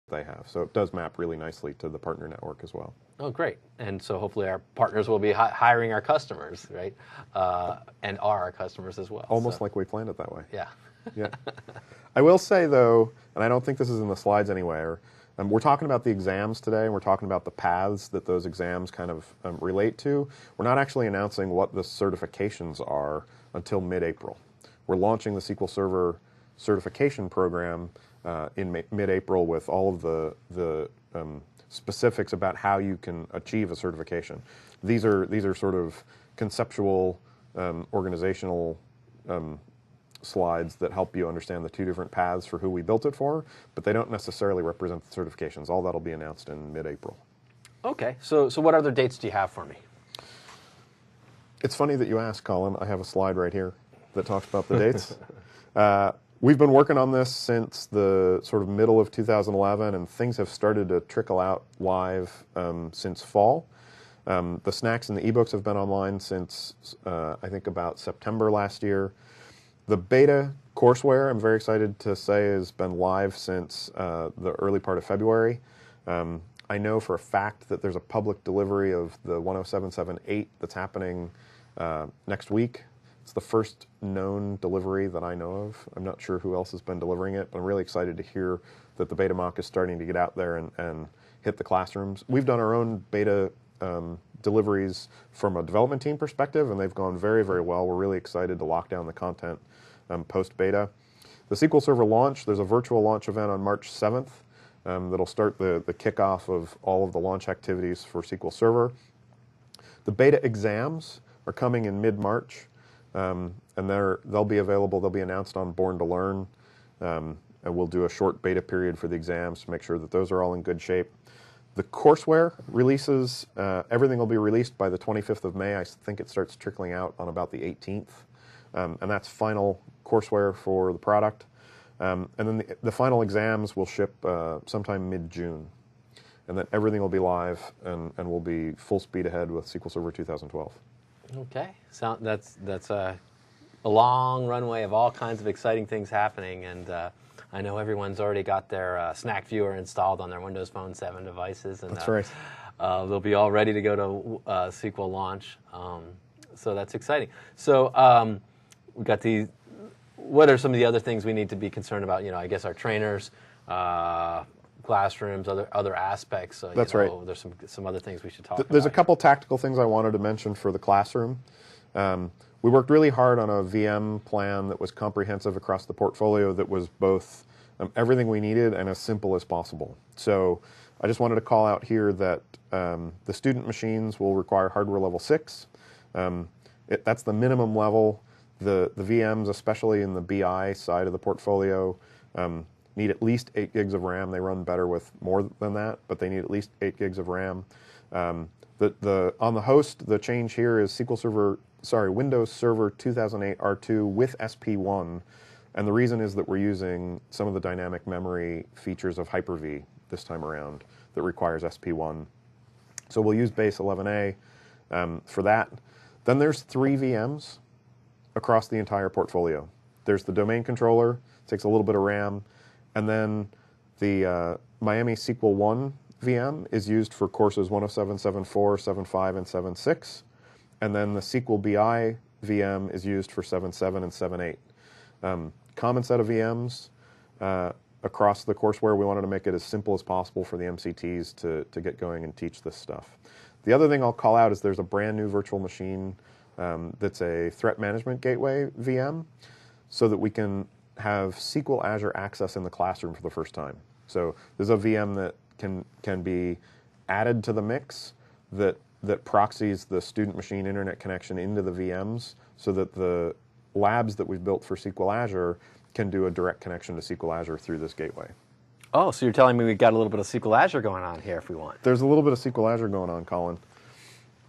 they have. So it does map really nicely to the partner network as well. Oh, great. And so hopefully our partners will be hiring our customers, right? And are our customers as well. Almost like we planned it that way. Yeah. Yeah. I will say, though, and I don't think this is in the slides anywhere, we're talking about the exams today, and we're talking about the paths that those exams kind of relate to. We're not actually announcing what the certifications are until mid-April. We're launching the SQL Server certification program in mid-April with all of the specifics about how you can achieve a certification. These are sort of conceptual, organizational slides that help you understand the two different paths for who we built it for, but they don't necessarily represent the certifications. All that'll be announced in mid-April. Okay, so what other dates do you have for me? It's funny that you asked, Colin. I have a slide right here that talks about the dates. We've been working on this since the sort of middle of 2011, and things have started to trickle out live since fall. The snacks and the ebooks have been online since, I think, about September last year. The beta courseware, I'm very excited to say, has been live since the early part of February. I know for a fact that there's a public delivery of the 107.7.8 that's happening next week. It's the first known delivery that I know of. I'm not sure who else has been delivering it, but I'm really excited to hear that the beta mock is starting to get out there and hit the classrooms. We've done our own beta deliveries from a development team perspective, and they've gone very, very well. We're really excited to lock down the content post-beta. The SQL Server launch, there's a virtual launch event on March 7th that'll start the kickoff of all of the launch activities for SQL Server. The beta exams are coming in mid-March, and they'll be available. They'll be announced on Born to Learn, and we'll do a short beta period for the exams to make sure that those are all in good shape. The courseware releases, everything will be released by the 25th of May. I think it starts trickling out on about the 18th. And that's final courseware for the product. And then the final exams will ship sometime mid-June. And then everything will be live and will be full speed ahead with SQL Server 2012. Okay. So that's a long runway of all kinds of exciting things happening. And I know everyone's already got their Snack Viewer installed on their Windows Phone 7 devices. And, that's right. They'll be all ready to go to SQL launch. So that's exciting. So we got these. What are some of the other things we need to be concerned about? You know, I guess our trainers, classrooms, other aspects. That's right. There's some other things we should talk about. There's a couple tactical things I wanted to mention for the classroom. We worked really hard on a VM plan that was comprehensive across the portfolio that was both everything we needed and as simple as possible. So I just wanted to call out here that the student machines will require hardware level 6. That's the minimum level. The VMs, especially in the BI side of the portfolio, need at least 8 gigs of RAM. They run better with more than that, but they need at least 8 gigs of RAM. On the host, the change here is Windows Server 2008 R2 with SP1, and the reason is that we're using some of the dynamic memory features of Hyper-V this time around that requires SP1. So we'll use base 11A for that. Then there's 3 VMs across the entire portfolio. There's the domain controller, takes a little bit of RAM, and then the Miami SQL 1 VM is used for courses 107, 7.4, 7.5, and 7.6, and then the SQL BI VM is used for 7.7 and 7.8. Common set of VMs across the courseware. We wanted to make it as simple as possible for the MCTs to get going and teach this stuff. The other thing I'll call out is there's a brand new virtual machine that's a threat management gateway VM so that we can have SQL Azure access in the classroom for the first time. So there's a VM that can be added to the mix that proxies the student machine internet connection into the VMs so that the labs that we've built for SQL Azure can do a direct connection to SQL Azure through this gateway. Oh, so you're telling me we've got a little bit of SQL Azure going on here if we want. There's a little bit of SQL Azure going on, Colin.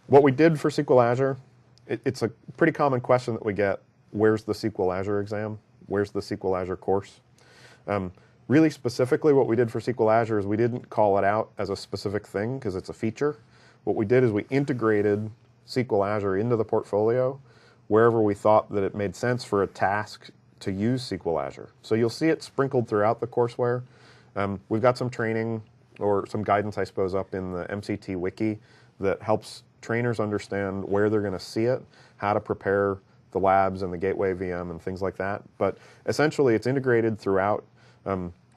What we did for SQL Azure, it's a pretty common question that we get, where's the SQL Azure exam? Where's the SQL Azure course? Really specifically what we did for SQL Azure is we didn't call it out as a specific thing because it's a feature. What we did is we integrated SQL Azure into the portfolio wherever we thought that it made sense for a task to use SQL Azure. So you'll see it sprinkled throughout the courseware. We've got some training or some guidance, I suppose, up in the MCT wiki that helps trainers understand where they're going to see it, how to prepare the labs and the gateway VM and things like that. But essentially, it's integrated throughout.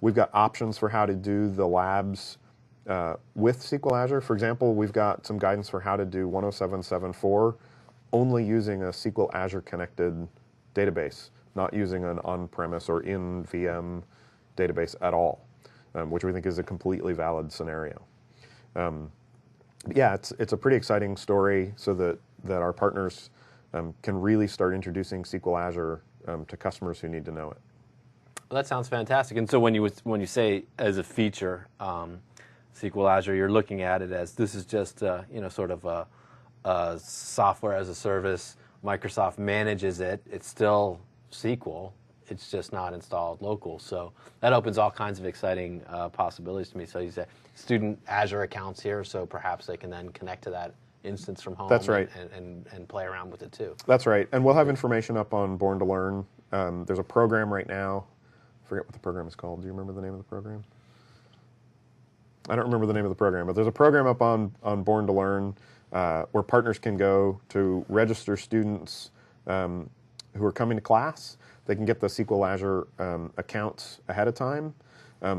We've got options for how to do the labs with SQL Azure. For example, we've got some guidance for how to do 107.7.4 only using a SQL Azure connected database, not using an on-premise or in VM database at all, which we think is a completely valid scenario. Yeah, it's a pretty exciting story so that our partners can really start introducing SQL Azure to customers who need to know it. Well, that sounds fantastic. And so when you say as a feature, SQL Azure, you're looking at it as this is just sort of a software as a service. Microsoft manages it. It's still SQL. It's just not installed local. So that opens all kinds of exciting possibilities to me. So you say student Azure accounts here, so perhaps they can then connect to that instance from home. That's right. And play around with it too. That's right. And we'll have information up on Born to Learn. There's a program right now. I forget what the program is called. Do you remember the name of the program? I don't remember the name of the program, but there's a program up on Born to Learn where partners can go to register students who are coming to class. They can get the SQL Azure accounts ahead of time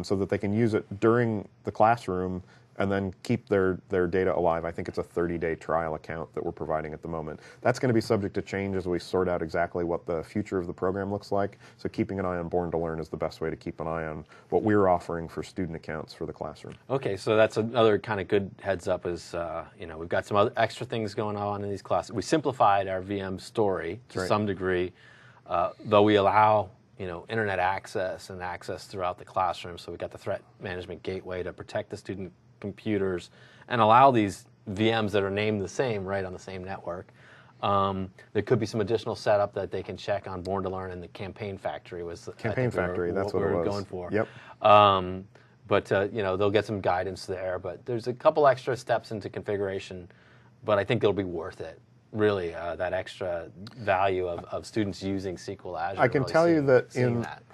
so that they can use it during the classroom and then keep their data alive. I think it's a 30-day trial account that we're providing at the moment. That's going to be subject to change as we sort out exactly what the future of the program looks like. So keeping an eye on Born to Learn is the best way to keep an eye on what we're offering for student accounts for the classroom. Okay, so that's another kind of good heads up is, we've got some other extra things going on in these classes. We simplified our VM story to some degree, though we allow internet access and access throughout the classroom. So we got the threat management gateway to protect the student computers and allow these VMs that are named the same right on the same network. There could be some additional setup that they can check on Born to Learn, and the Campaign Factory was Campaign Factory. That's what we it were was. going for. Yep. But they'll get some guidance there. But there's a couple extra steps into configuration, but I think it'll be worth it. Really, that extra value of students using SQL Azure. I can tell you that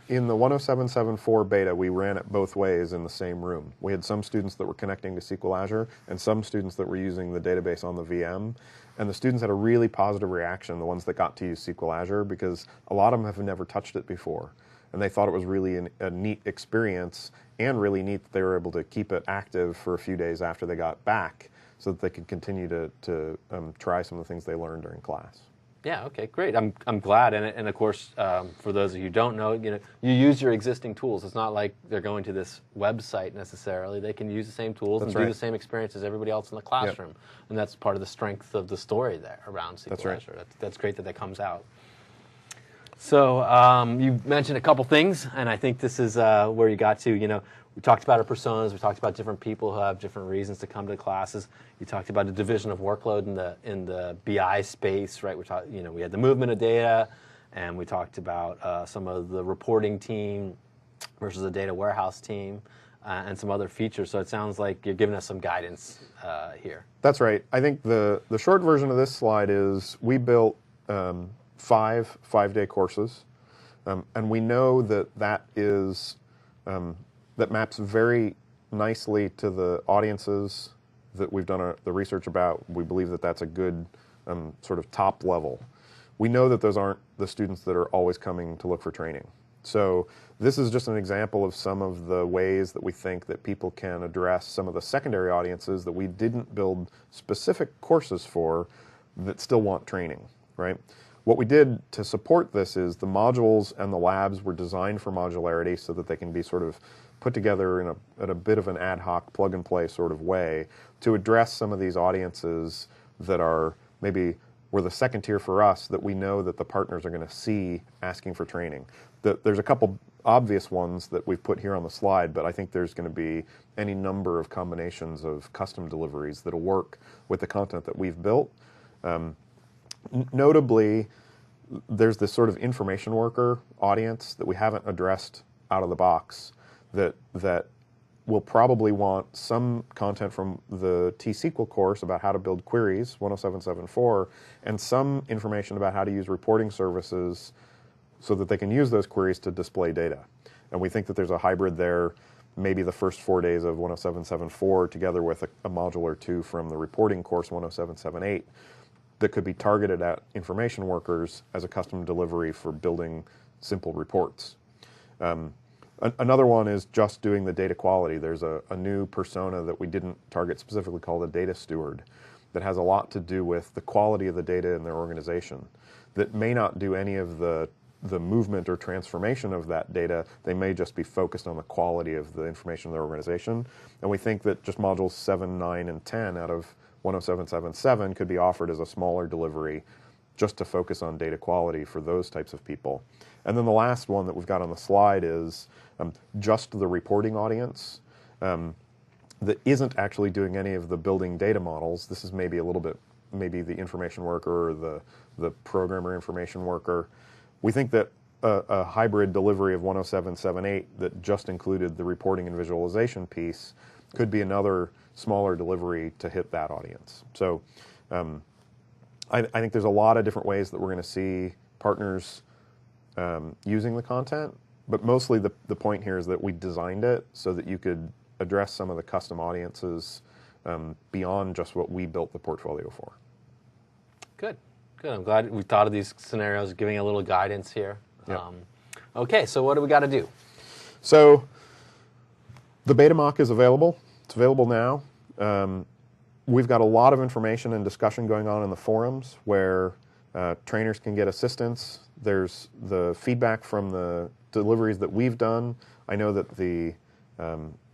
in the 107.7.4 beta, we ran it both ways in the same room. We had some students that were connecting to SQL Azure and some students that were using the database on the VM. And the students had a really positive reaction, the ones that got to use SQL Azure, because a lot of them have never touched it before. And they thought it was really a neat experience and really neat that they were able to keep it active for a few days after they got back so that they could continue to try some of the things they learned during class. Yeah, okay, great. I'm glad. And of course, for those of you who don't know, you use your existing tools. It's not like they're going to this website necessarily. They can use the same tools and do the same experience as everybody else in the classroom. Yep. And that's part of the strength of the story there around SQL Azure. That's great that comes out. So you mentioned a couple things, and I think this is where you got to. We talked about our personas. We talked about different people who have different reasons to come to classes. You talked about a division of workload in the BI space, right? We had the movement of data, and we talked about some of the reporting team versus the data warehouse team, and some other features. So it sounds like you're giving us some guidance here. That's right. I think the short version of this slide is we built 5 5-day courses, and we know that is that maps very nicely to the audiences that we've done the research about. We believe that that's a good sort of top level. We know that those aren't the students that are always coming to look for training. So this is just an example of some of the ways that we think that people can address some of the secondary audiences that we didn't build specific courses for that still want training, right? What we did to support this is the modules and the labs were designed for modularity so that they can be sort of put together in a bit of an ad hoc plug-and-play sort of way to address some of these audiences that are maybe were the second tier for us that we know that the partners are going to see asking for training. There's a couple obvious ones that we've put here on the slide, but I think there's going to be any number of combinations of custom deliveries that'll work with the content that we've built. Notably, there's this sort of information worker audience that we haven't addressed out of the box that will probably want some content from the T-SQL course about how to build queries, 107.7.4, and some information about how to use reporting services so that they can use those queries to display data. And we think that there's a hybrid there. maybe the first 4 days of 107.7.4 together with a module or two from the reporting course 107.7.8 that could be targeted at information workers as a custom delivery for building simple reports. Another one is just doing the data quality. There's a new persona that we didn't target specifically called a data steward that has a lot to do with the quality of the data in their organization that may not do any of the movement or transformation of that data. They may just be focused on the quality of the information in their organization. And we think that just modules 7, 9, and 10 out of 107.7.7 could be offered as a smaller delivery just to focus on data quality for those types of people. And then the last one that we've got on the slide is just the reporting audience that isn't actually doing any of the building data models. This is maybe a little bit, maybe the information worker or the programmer information worker. We think that a hybrid delivery of 107.7.8 that just included the reporting and visualization piece could be another smaller delivery to hit that audience. So I think there's a lot of different ways that we're going to see partners using the content, but mostly the point here is that we designed it so that you could address some of the custom audiences beyond just what we built the portfolio for. Good. Good. I'm glad we thought of these scenarios, giving a little guidance here. Yep. Okay, so what do we got to do? So the beta mock is available. It's available now. We've got a lot of information and discussion going on in the forums where trainers can get assistance. There's the feedback from the deliveries that we've done. I know that the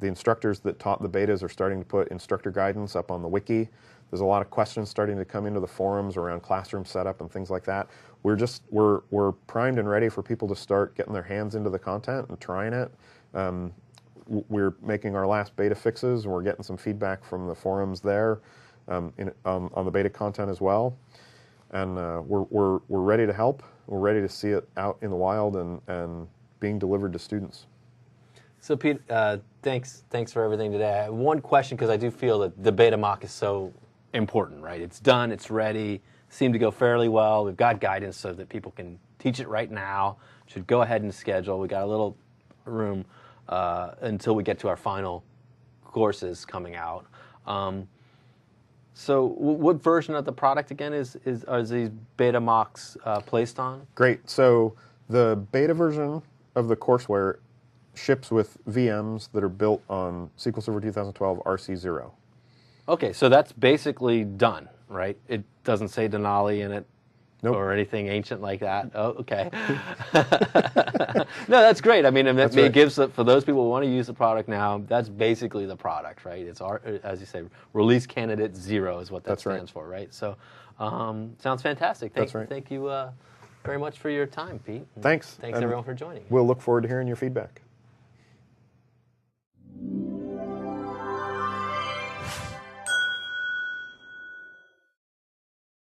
instructors that taught the betas are starting to put instructor guidance up on the wiki. There's a lot of questions starting to come into the forums around classroom setup and things like that. We're primed and ready for people to start getting their hands into the content and trying it. We're making our last beta fixes, and we're getting some feedback from the forums there on the beta content as well. And we're ready to help. We're ready to see it out in the wild and being delivered to students. So Pete, thanks for everything today. I have one question, because I do feel that the beta mock is so important, right? It's done, it's ready, seemed to go fairly well. We've got guidance so that people can teach it right now. Should go ahead and schedule. We got a little room until we get to our final courses coming out. So what version of the product again are these beta mocks placed on? Great. So the beta version of the courseware ships with VMs that are built on SQL Server 2012 RC0. Okay, so that's basically done, right? It doesn't say Denali in it. Nope. Or anything ancient like that. Oh, okay. No, that's great. I mean, it right. gives, for those people who want to use the product now, that's basically the product, right? It's our, as you say, release candidate 0 is what that stands for, right? So, sounds fantastic. Thank you very much for your time, Pete. Thanks. Thanks everyone for joining. We'll look forward to hearing your feedback.